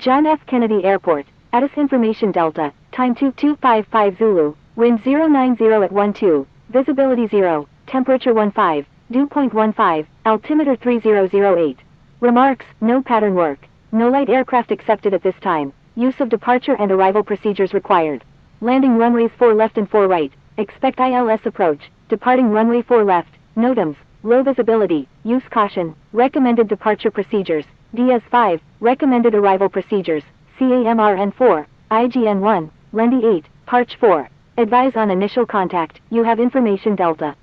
John F. Kennedy Airport, Addis Information Delta, time 2255 Zulu, wind 090 at 12, visibility 0, temperature 15, dew point 15, altimeter 3008. Remarks, no pattern work. No light aircraft accepted at this time. Use of departure and arrival procedures required. Landing runways 4 left and 4 right. Expect ILS approach. Departing runway 4 left. NOTAMs. Low visibility. Use caution. Recommended departure procedures. DS5. Recommended arrival procedures. CAMRN 4. IGN 1. Lendy 8. Parch 4. Advise on initial contact. You have information Delta.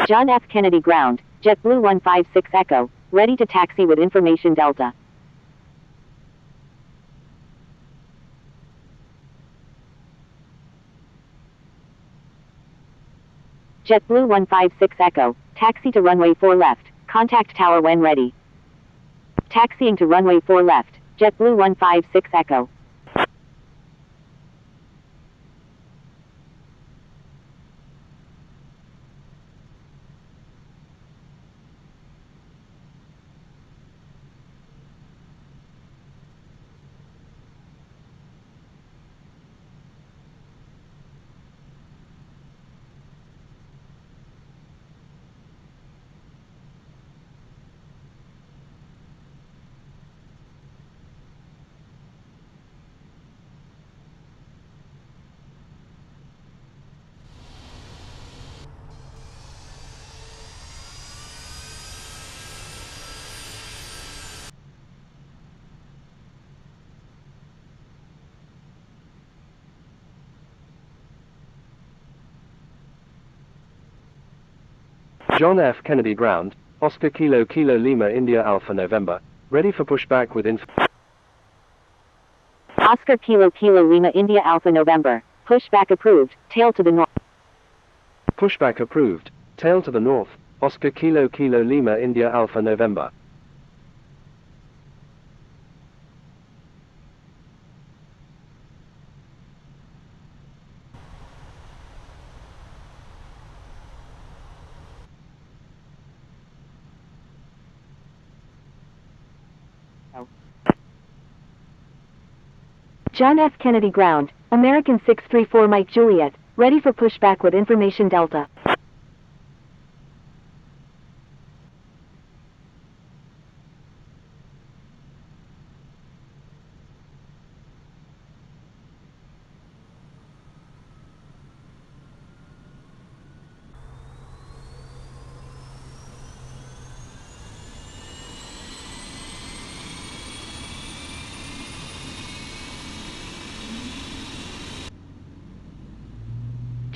John F. Kennedy Ground, JetBlue 156 Echo, ready to taxi with information Delta. JetBlue 156 Echo, taxi to runway 4 left, contact tower when ready. Taxiing to runway 4 left, JetBlue 156 Echo. John F. Kennedy Ground, Oscar Kilo Kilo Lima India Alpha November, ready for pushback with Oscar Kilo Kilo Lima India Alpha November, pushback approved, tail to the north. Pushback approved, tail to the north, Oscar Kilo Kilo Lima India Alpha November. John F. Kennedy Ground, American 634 Mike Juliet, ready for pushback with information Delta.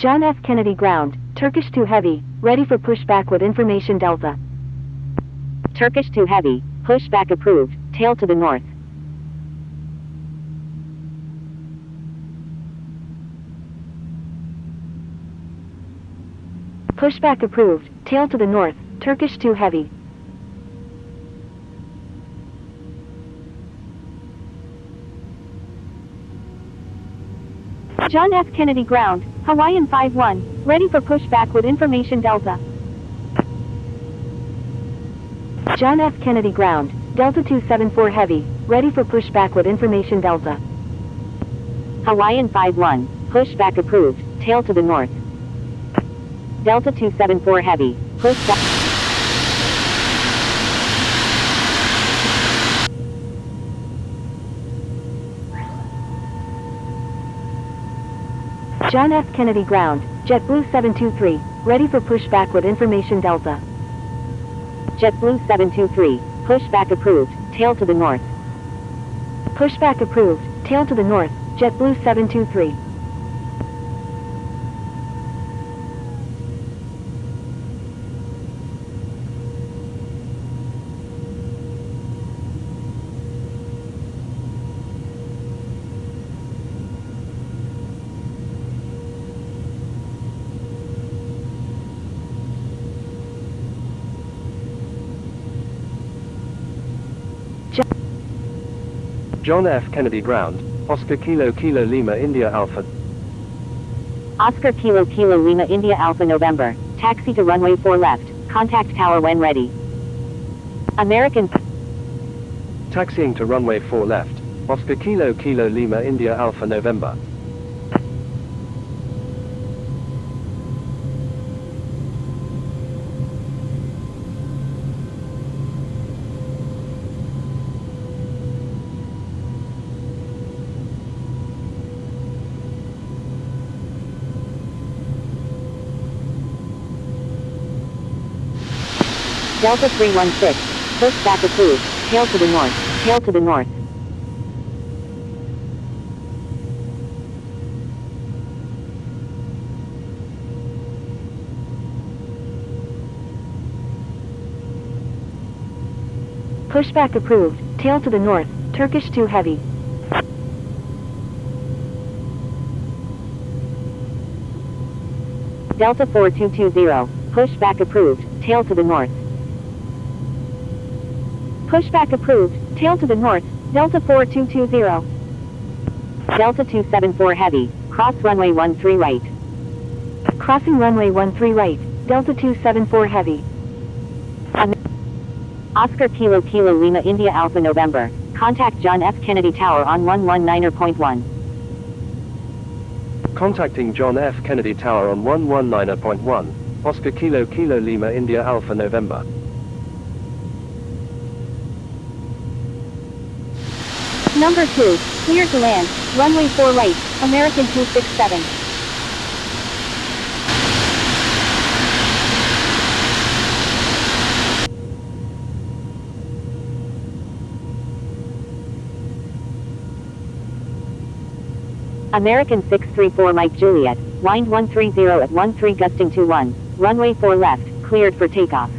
John F. Kennedy Ground, Turkish 2 Heavy, ready for pushback with information Delta. Turkish 2 Heavy, pushback approved, tail to the north. Pushback approved, tail to the north, Turkish 2 Heavy. John F. Kennedy Ground, Hawaiian 5-1, ready for pushback with information Delta. John F. Kennedy Ground, Delta 274 Heavy, ready for pushback with information Delta. Hawaiian 5-1, pushback approved, tail to the north. Delta 274 Heavy, pushback. John F. Kennedy Ground, JetBlue 723, ready for pushback with information Delta. JetBlue 723, pushback approved, tail to the north. Pushback approved, tail to the north, JetBlue 723. John F. Kennedy ground, Oscar Kilo Kilo Lima India Alpha. Oscar Kilo Kilo Lima India Alpha November. Taxi to runway 4 left. Contact tower when ready. American. Taxiing to runway 4 left, Oscar Kilo Kilo Lima India Alpha November. Delta 316. Push back approved. Tail to the north. Tail to the north. Pushback approved. Tail to the north. Turkish 2 heavy. Delta 4220. Pushback approved. Tail to the north. Pushback approved. Tail to the north. Delta 4220. Delta 274 heavy. Cross runway 13 right. Crossing runway 13 right. Delta 274 heavy. Oscar Kilo Kilo Lima India Alpha November. Contact John F. Kennedy Tower on 119.1. Contacting John F. Kennedy Tower on 119.1. Oscar Kilo Kilo Lima India Alpha November. Number 2, clear to land, runway 4 right, American 267. American 634 Mike Juliet, wind 130 at 13 gusting 21, runway 4 left, cleared for takeoff.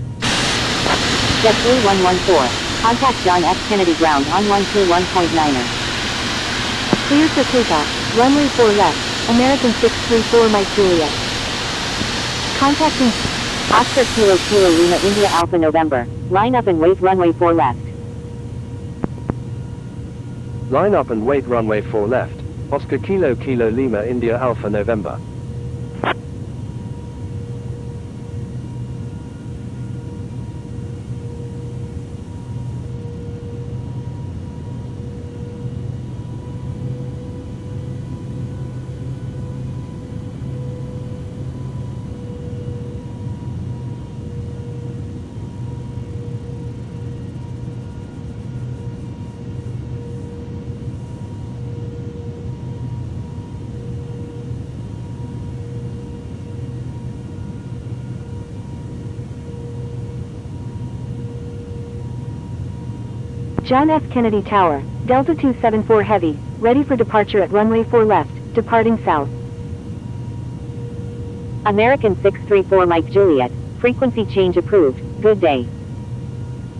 JetBlue 114. Contact John F. Kennedy ground on 121.9er. Clear for takeoff, runway 4 left, American 634 Mike Juliet. Contacting Oscar Kilo Kilo Lima India Alpha November. Line up and wait runway 4 left. Line up and wait runway 4 left, Oscar Kilo Kilo Lima India Alpha November. John F. Kennedy Tower, Delta 274 Heavy, ready for departure at runway 4 left, departing south. American 634 Mike Juliet, frequency change approved, good day.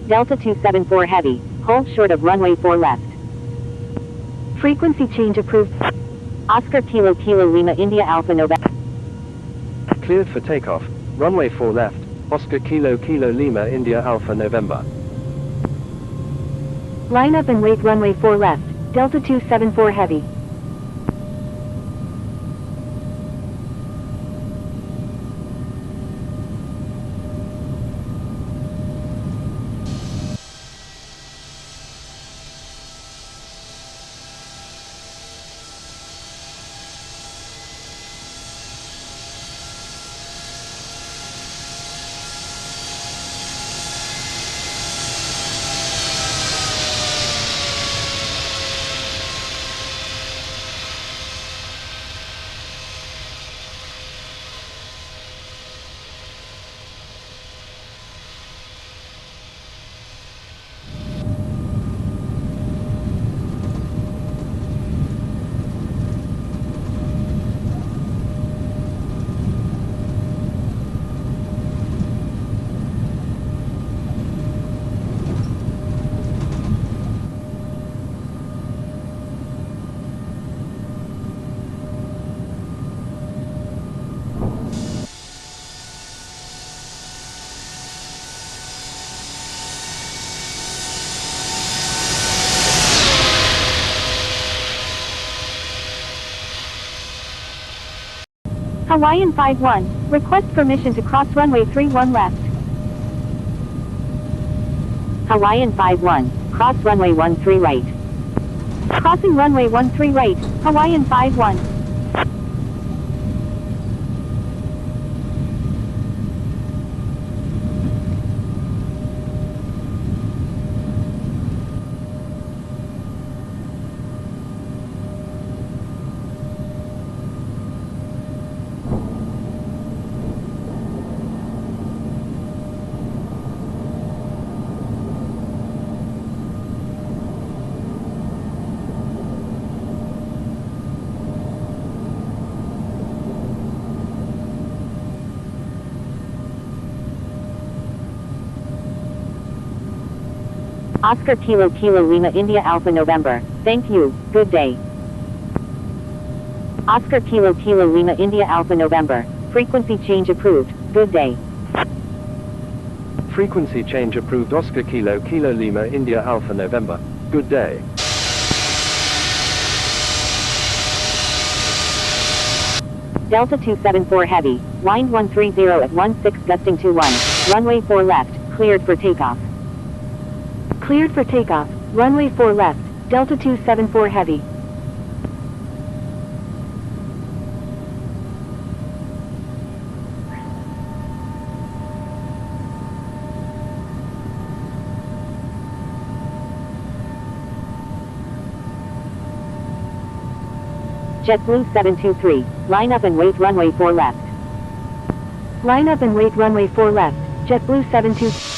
Delta 274 Heavy, hold short of runway 4 left. Frequency change approved. Oscar Kilo Kilo Lima India Alpha November. Cleared for takeoff, runway 4 left, Oscar Kilo Kilo Lima India Alpha November. Line up and wait runway 4 left, Delta 274 Heavy. Hawaiian 5-1, request permission to cross runway 31 left. Hawaiian 5-1, cross runway 13 right. Crossing runway 13 right, Hawaiian 5-1. Oscar Kilo Kilo Lima India Alpha November, thank you, good day. Oscar Kilo Kilo Lima India Alpha November, frequency change approved, good day. Frequency change approved. Oscar Kilo Kilo Lima India Alpha November, good day. Delta 274 Heavy, wind 130 at 16 gusting 21, runway 4 left, cleared for takeoff. Cleared for takeoff, runway 4 left, Delta 274 Heavy. JetBlue 723, line up and wait runway 4 left. Line up and wait runway 4 left, JetBlue 723.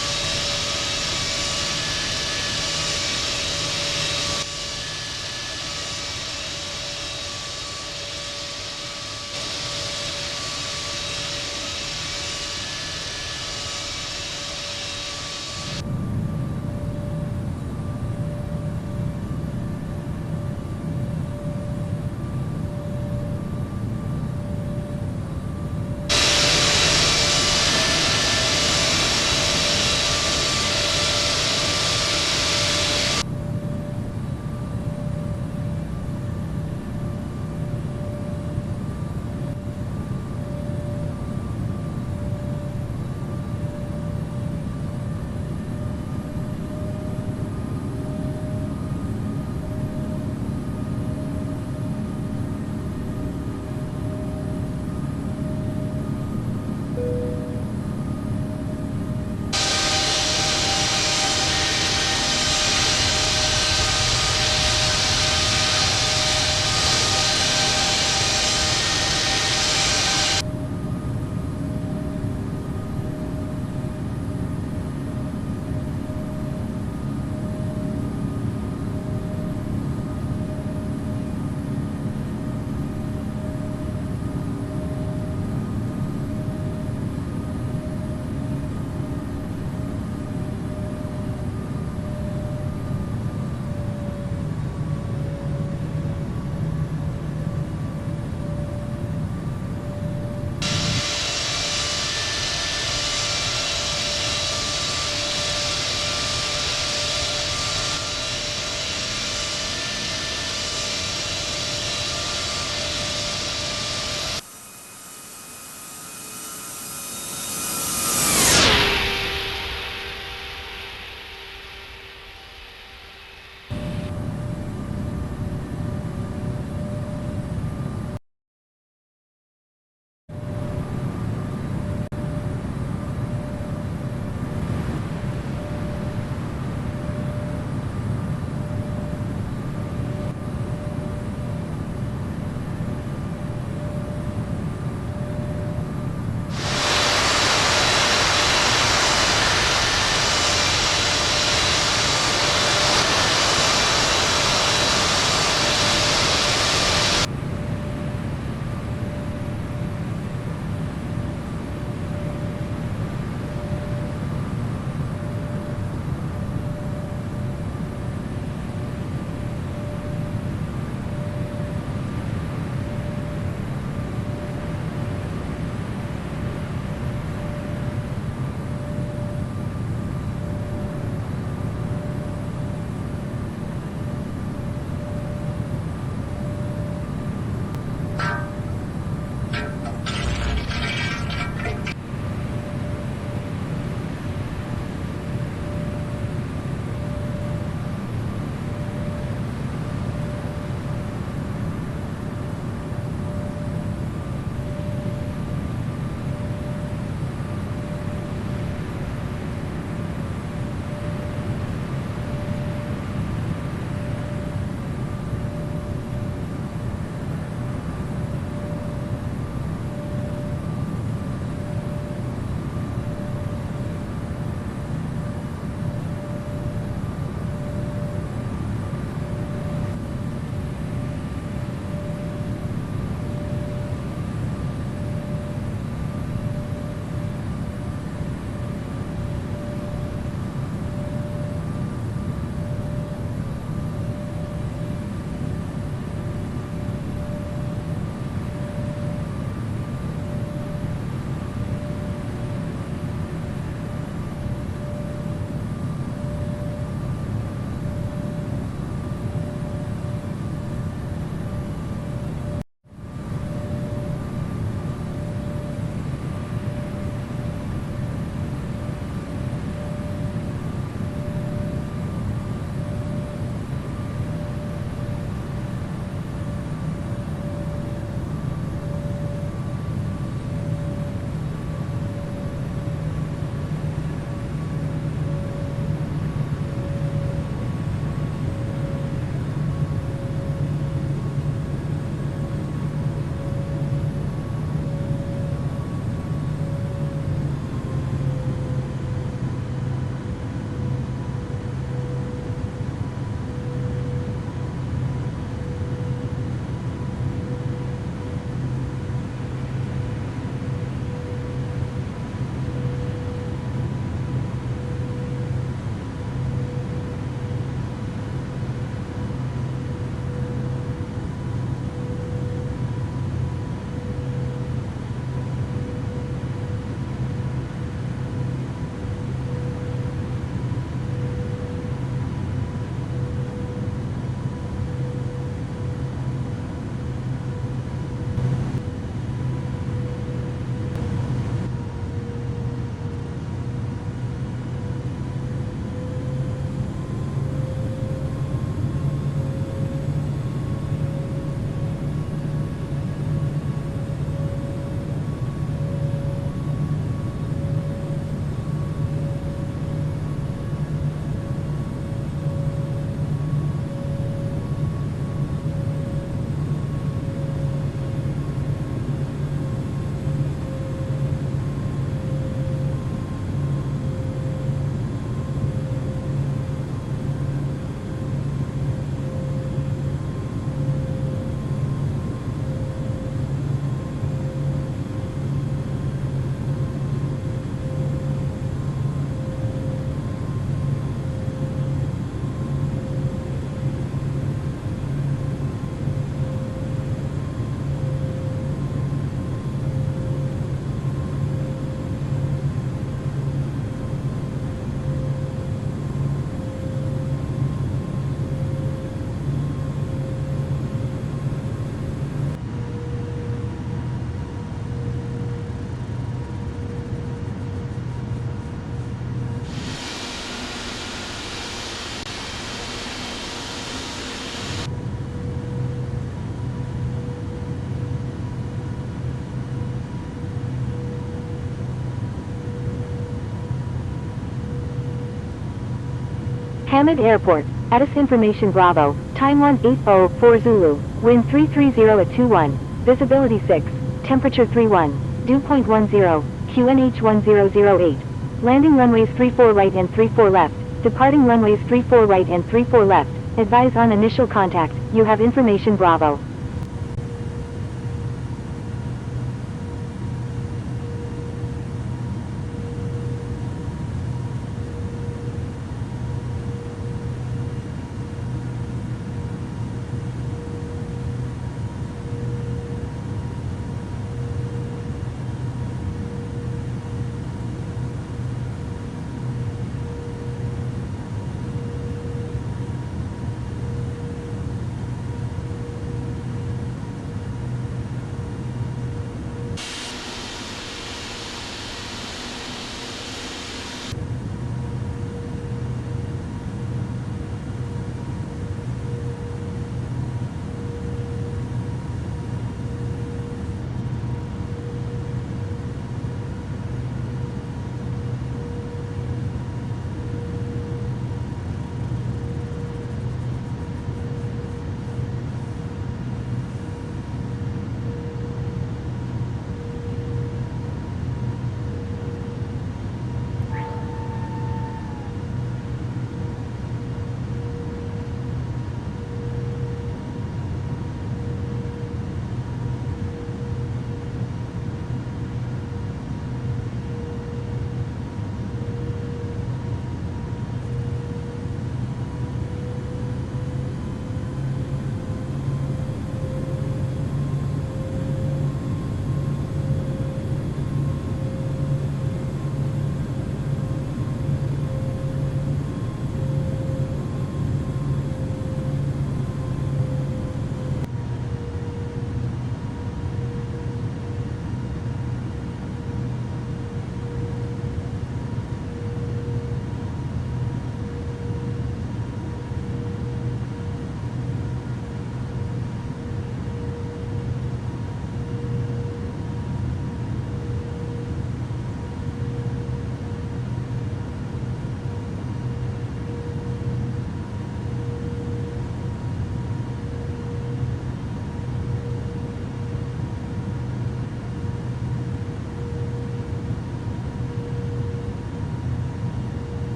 Hamid Airport, Addis Information Bravo, time 1804 Zulu, wind 330 at 21, visibility 6, temperature 31, dew point 10, QNH 1008. Landing runways 34 right and 34 left, departing runways 34 right and 34 left, advise on initial contact, you have Information Bravo.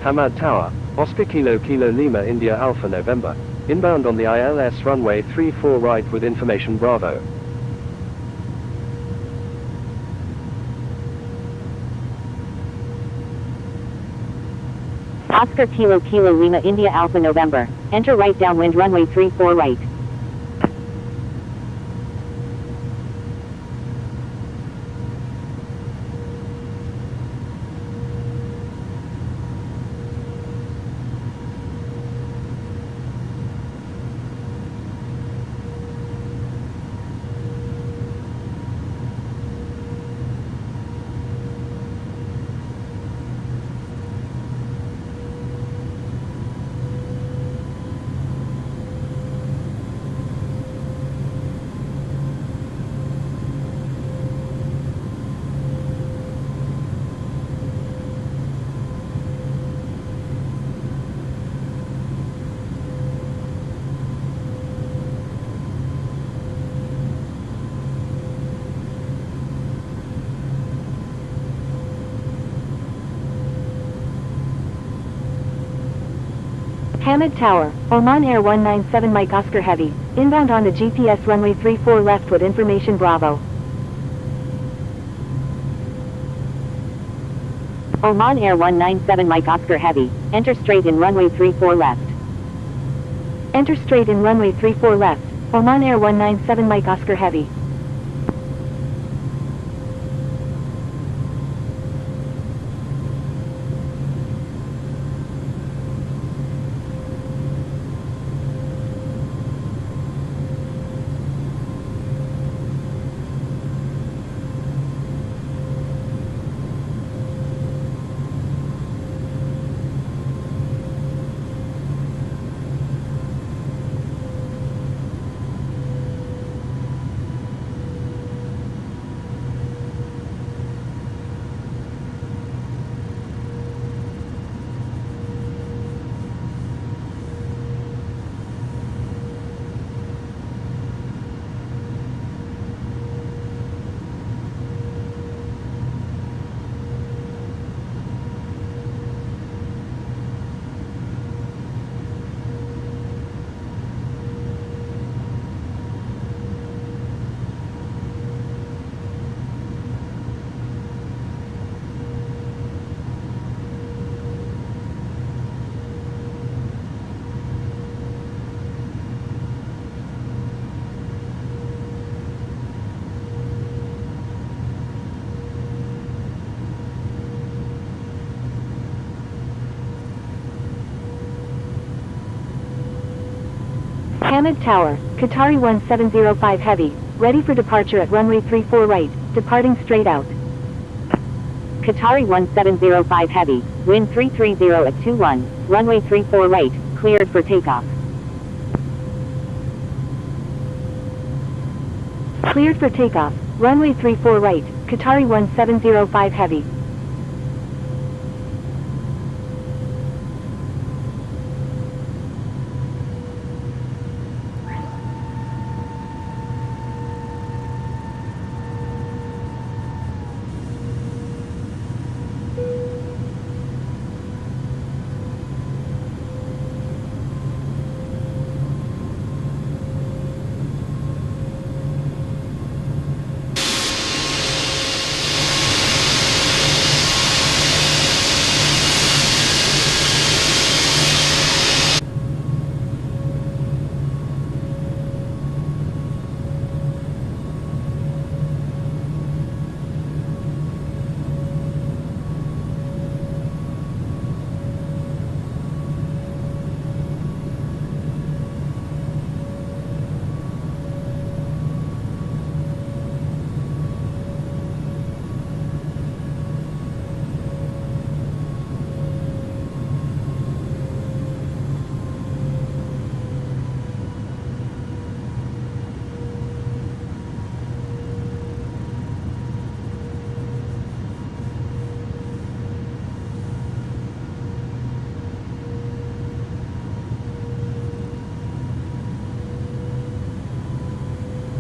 Hamad Tower, Oscar Kilo Kilo Lima India Alpha November, inbound on the ILS runway 34 right with Information Bravo. Oscar Kilo Kilo Lima India Alpha November, enter right downwind runway 34 right. Hamid Tower, Oman Air 197 Mike Oscar Heavy, inbound on the GPS runway 34 left with Information Bravo. Oman Air 197 Mike Oscar Heavy, enter straight in runway 34 left. Enter straight in runway 34 left, Oman Air 197 Mike Oscar Heavy. Hamid Tower, Qatari 1705 Heavy, ready for departure at runway 34 right, departing straight out. Qatari 1705 Heavy, wind 330 at 21, runway 34 right, cleared for takeoff. Cleared for takeoff, runway 34 right, Qatari 1705 Heavy.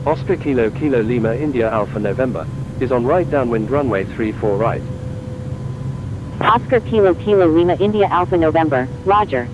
Oscar Kilo Kilo Lima India Alpha November, is on right downwind runway 34 right. Oscar Kilo Kilo Lima India Alpha November, roger.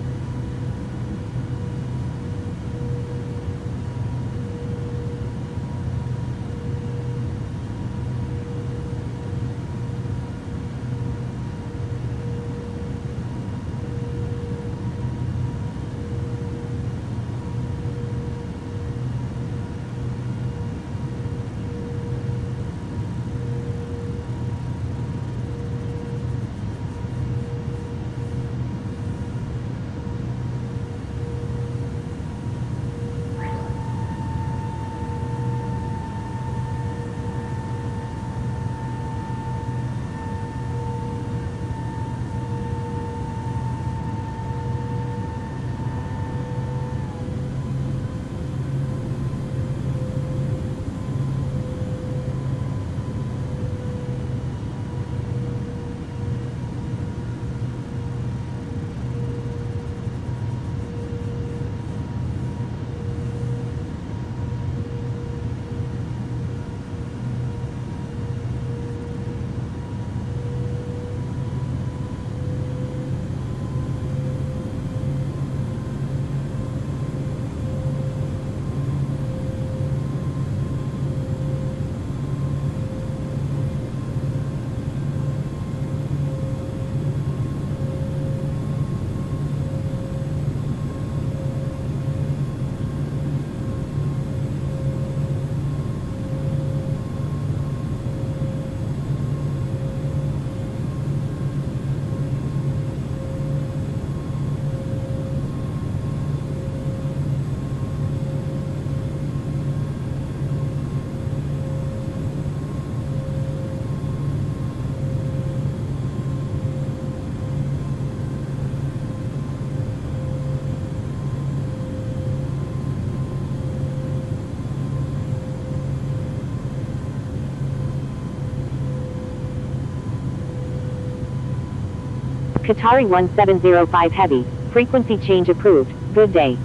Qatari 1705 Heavy, frequency change approved, good day.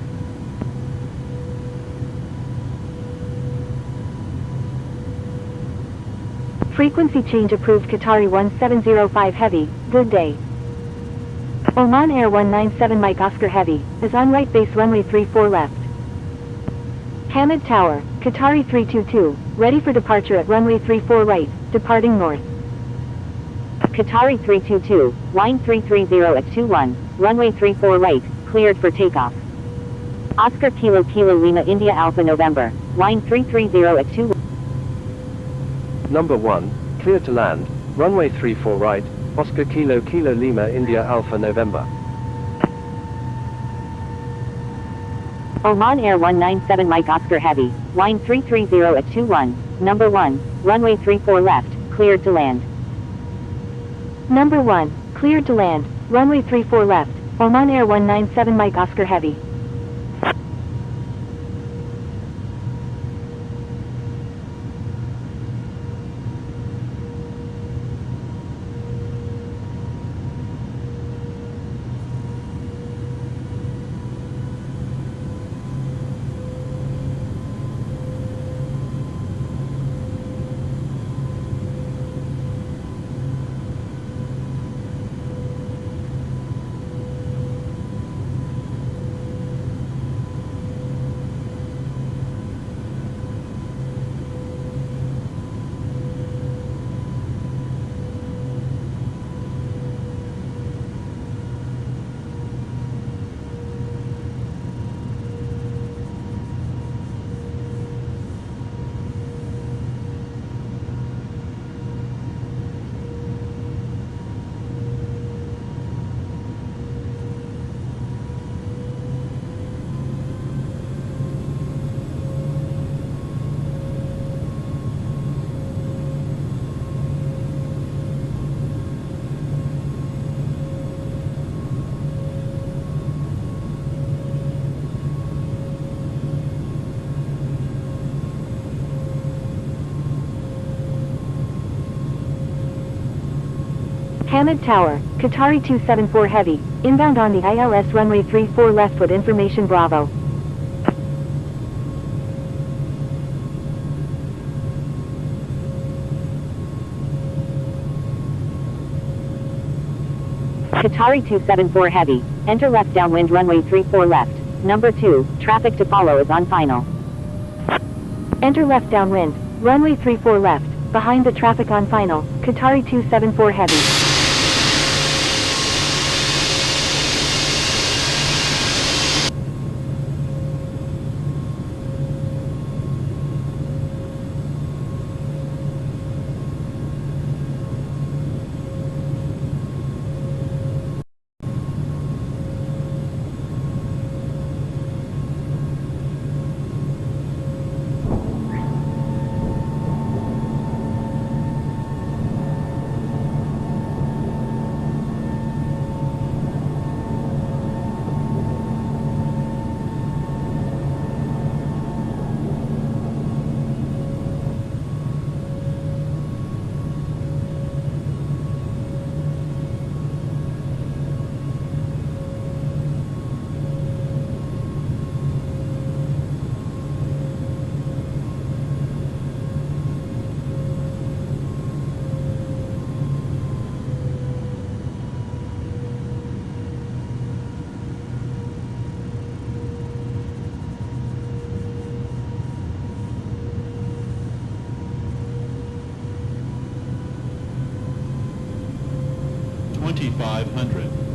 Frequency change approved Qatari 1705 Heavy, good day. Oman Air 197 Mike Oscar Heavy, is on right base runway 34 left. Hamid Tower, Qatari 322, ready for departure at runway 34 right, departing north. Qatari 322, wind 330 at 21, runway 34 right, cleared for takeoff. Oscar Kilo Kilo Lima India Alpha November, wind 330 at 21. Number 1, clear to land, runway 34 right, Oscar Kilo Kilo Lima India Alpha November. Oman Air 197 Mike Oscar Heavy, line 330 at 21, number 1, runway 34 left, cleared to land. Number 1, cleared to land, runway 34 left, Oman Air 197 Mike Oscar Heavy. Hamid Tower, Qatari 274 Heavy, inbound on the ILS runway 34 left with information Bravo. Qatari 274 Heavy, enter left downwind runway 34 left, number 2, traffic to follow is on final. Enter left downwind, runway 34 left, behind the traffic on final, Qatari 274 Heavy. $2,500.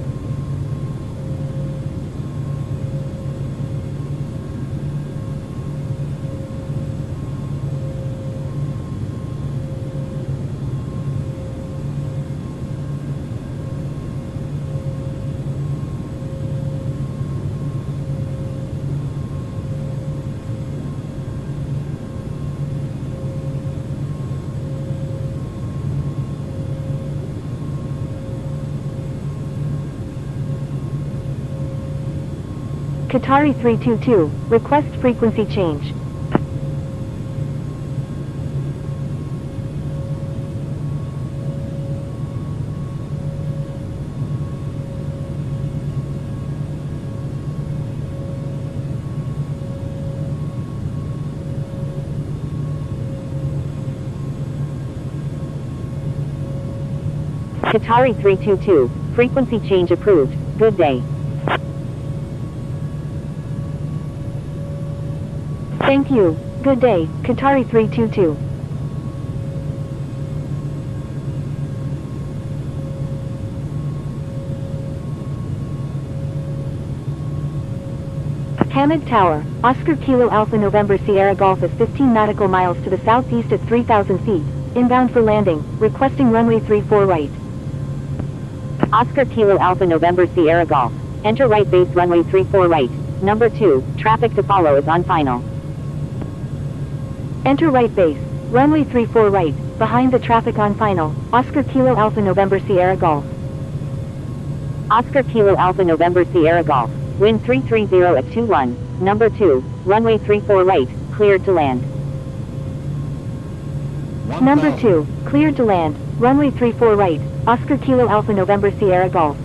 Qatari 322, request frequency change. Qatari 322, frequency change approved, good day. Thank you, good day, Qatari 322. Hamid Tower, Oscar Kilo Alpha November Sierra Golf is 15 nautical miles to the southeast at 3,000 feet, inbound for landing, requesting runway 34 right. Oscar Kilo Alpha November Sierra Golf, enter right base runway 34 right, Number 2, traffic to follow is on final. Enter right base, runway 34 right, behind the traffic on final, Oscar Kilo Alpha November Sierra Golf. Oscar Kilo Alpha November Sierra Golf, wind 330 at 21, number 2, runway 34 right, cleared to land. Number 2, cleared to land, runway 34 right, Oscar Kilo Alpha November Sierra Golf.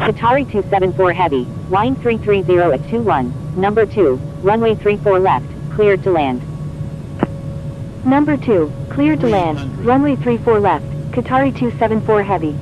Qatari 274 Heavy, line 330 at 21, number 2, runway 34 left, cleared to land. Number 2, cleared to land, runway 34 left, Qatari 274 Heavy.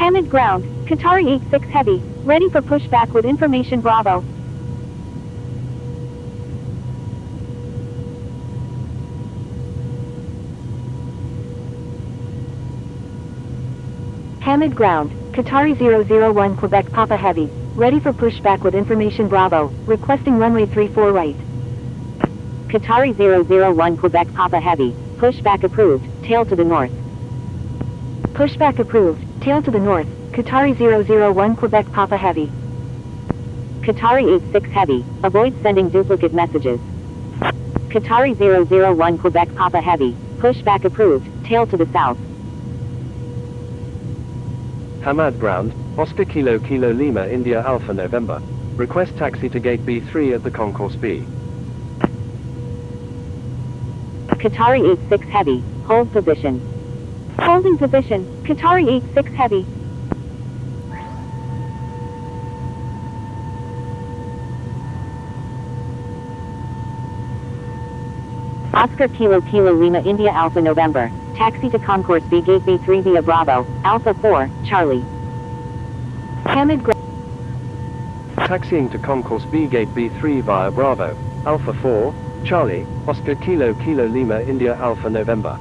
Hamid ground, Qatari 86 Heavy, ready for pushback with information Bravo. Hamid ground, Qatari 001 Quebec Papa Heavy, ready for pushback with information Bravo, requesting runway 34 right. Qatari 001 Quebec Papa Heavy, pushback approved, tail to the north. Pushback approved, tail to the north, Qatari 001 Quebec Papa Heavy. Qatari 86 Heavy, avoid sending duplicate messages. Qatari 001 Quebec Papa Heavy, pushback approved, tail to the south. Hamad ground, Oscar Kilo Kilo Lima India Alpha November. Request taxi to gate B3 at the concourse B. Qatari 86 Heavy, hold position. Holding position, Qatari 86 Heavy. Oscar Kilo Kilo Lima India Alpha November, Taxi to concourse B gate B3 via Bravo, Alpha 4, Charlie. Hamid Taxiing to concourse B gate B3 via Bravo, Alpha 4, Charlie, Oscar Kilo Kilo Lima India Alpha November.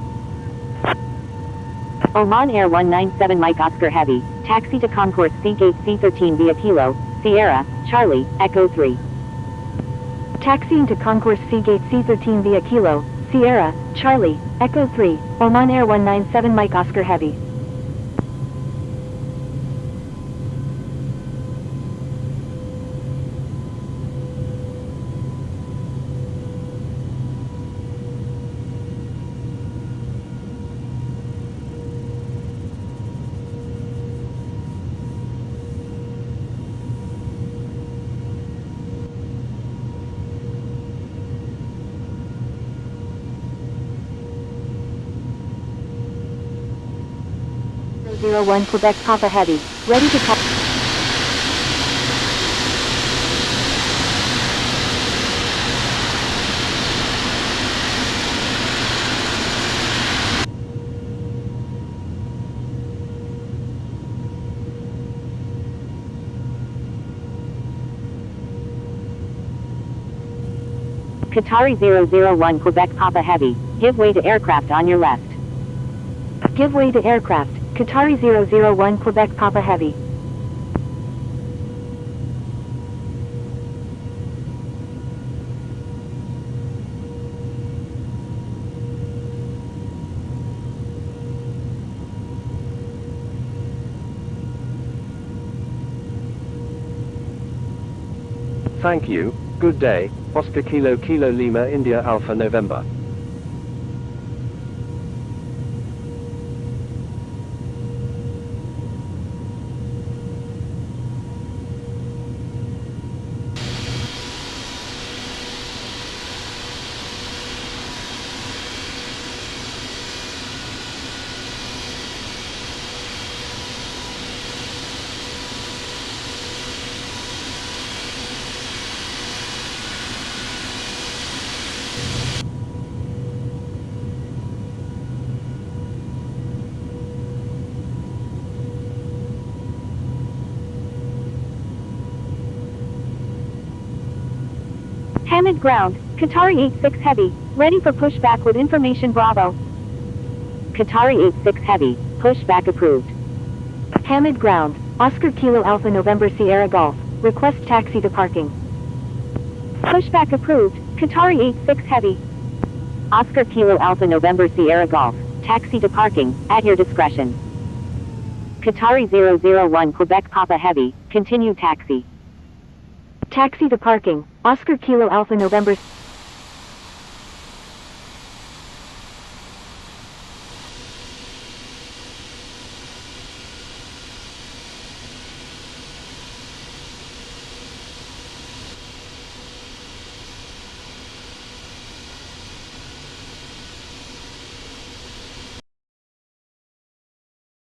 Oman Air 197 Mike Oscar Heavy, taxi to concourse C gate C13 via Kilo, Sierra, Charlie, Echo 3. Taxiing to concourse C gate C13 via Kilo, Sierra, Charlie, Echo 3, Oman Air 197 Mike Oscar Heavy. One Quebec Papa Heavy, ready to taxi. Qatari 001 Quebec Papa Heavy, give way to aircraft on your left. Give way to aircraft, Qatari 001 Quebec Papa Heavy. Thank you, good day, Oscar Kilo Kilo Lima India Alpha November. Hamid ground, Qatari 86 Heavy, ready for pushback with information Bravo. Qatari 86 Heavy, pushback approved. Hamid ground, Oscar Kilo Alpha November Sierra Golf, request taxi to parking. Pushback approved, Qatari 86 Heavy. Oscar Kilo Alpha November Sierra Golf, taxi to parking, at your discretion. Qatari 001 Quebec Papa Heavy, continue taxi. Taxi to parking, Oscar Kilo Alpha November